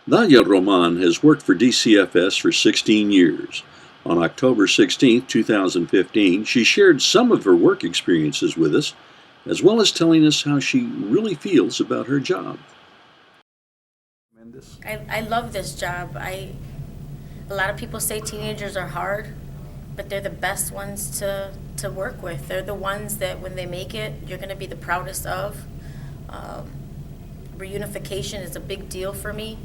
Dahlia Roman has worked for DCFS for 16 years. On October 16, 2015, she shared some of her work experiences with us, as well as telling us how she really feels about her job. I love this job. A lot of people say teenagers are hard, but they're the best ones to work with. They're the ones that when they make it, you're going to be the proudest of. Reunification is a big deal for me.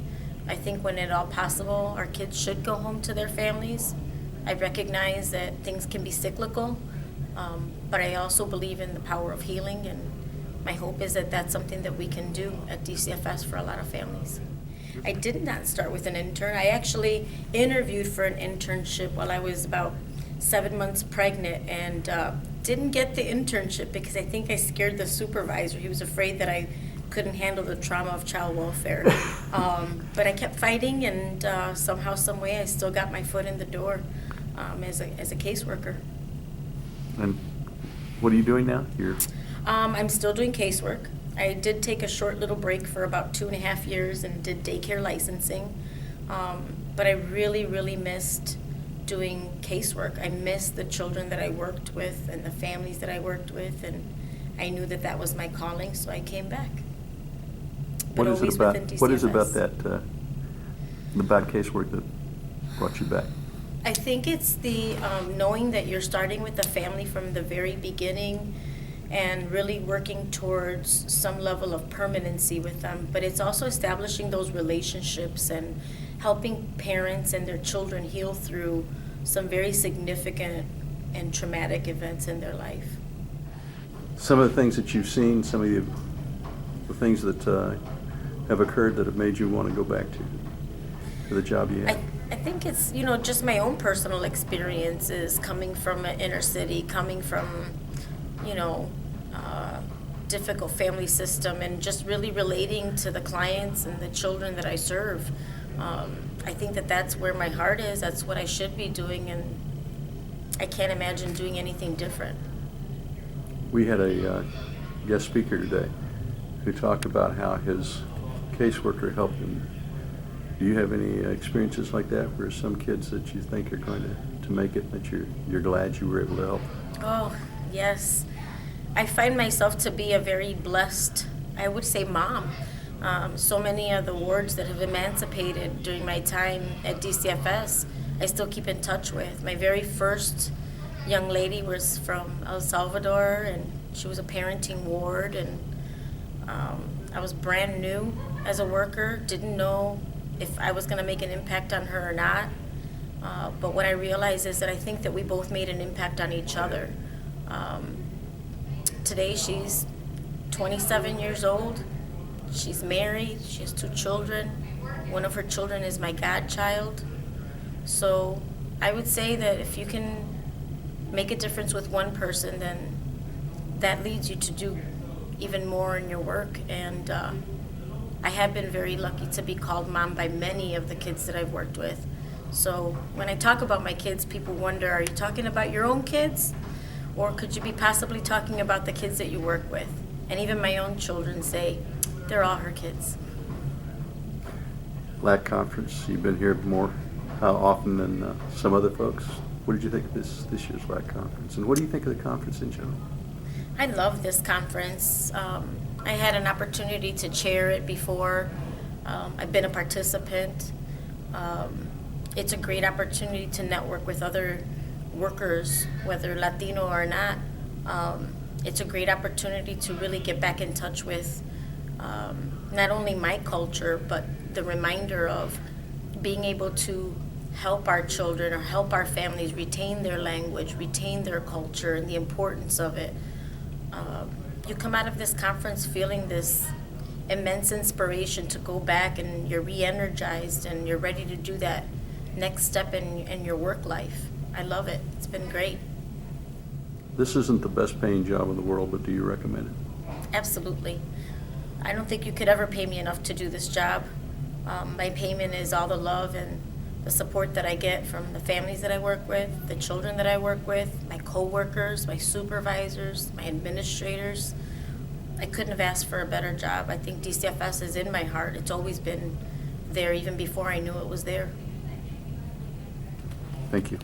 I think when at all possible, our kids should go home to their families. I recognize that things can be cyclical, but I also believe in the power of healing, and my hope is that that's something that we can do at DCFS for a lot of families. I did not start with an intern. I actually interviewed for an internship while I was about 7 months pregnant and didn't get the internship because I think I scared the supervisor. He was afraid that I couldn't handle the trauma of child welfare. But I kept fighting, and somehow, some way, I still got my foot in the door as a caseworker. And what are you doing now? I'm still doing casework. I did take a short little break for about 2.5 years and did daycare licensing. But I really, really missed doing casework. I missed the children that I worked with and the families that I worked with, and I knew that that was my calling, so I came back. What is it about that, about casework that brought you back? I think it's the knowing that you're starting with the family from the very beginning and really working towards some level of permanency with them. But it's also establishing those relationships and helping parents and their children heal through some very significant and traumatic events in their life. Some of the things that you've seen, some of the things that have occurred that have made you want to go back to the job you have? I think it's, just my own personal experiences coming from an inner city, coming from, difficult family system, and just really relating to the clients and the children that I serve. I think that that's where my heart is. That's what I should be doing, and I can't imagine doing anything different. We had a guest speaker today who talked about how his caseworker helped him. Do you have any experiences like that where some kids that you think are going to make it, that you're glad you were able to help? Oh, yes. I find myself to be a very blessed, I would say, mom. So many of the wards that have emancipated during my time at DCFS, I still keep in touch with. My very first young lady was from El Salvador, and she was a parenting ward, and I was brand new as a worker, didn't know if I was going to make an impact on her or not. But what I realized is that I think that we both made an impact on each other. Today she's 27 years old. She's married. She has 2 children. One of her children is my godchild. So I would say that if you can make a difference with one person, then that leads you to do even more in your work. And I have been very lucky to be called mom by many of the kids that I've worked with. So when I talk about my kids, people wonder, are you talking about your own kids? Or could you be possibly talking about the kids that you work with? And even my own children say, they're all her kids. LAC conference, you've been here more, how often than some other folks. What did you think of this year's LAC conference? And what do you think of the conference in general? I love this conference. I had an opportunity to chair it before. I've been a participant. It's a great opportunity to network with other workers, whether Latino or not. It's a great opportunity to really get back in touch with not only my culture, but the reminder of being able to help our children or help our families retain their language, retain their culture, and the importance of it. You come out of this conference feeling this immense inspiration to go back, and you're re-energized and you're ready to do that next step in your work life. I love it. It's been great. This isn't the best paying job in the world, but do you recommend it? Absolutely. I don't think you could ever pay me enough to do this job. My payment is all the love and the support that I get from the families that I work with, the children that I work with, my co-workers, my supervisors, my administrators. I couldn't have asked for a better job. I think DCFS is in my heart. It's always been there even before I knew it was there. Thank you.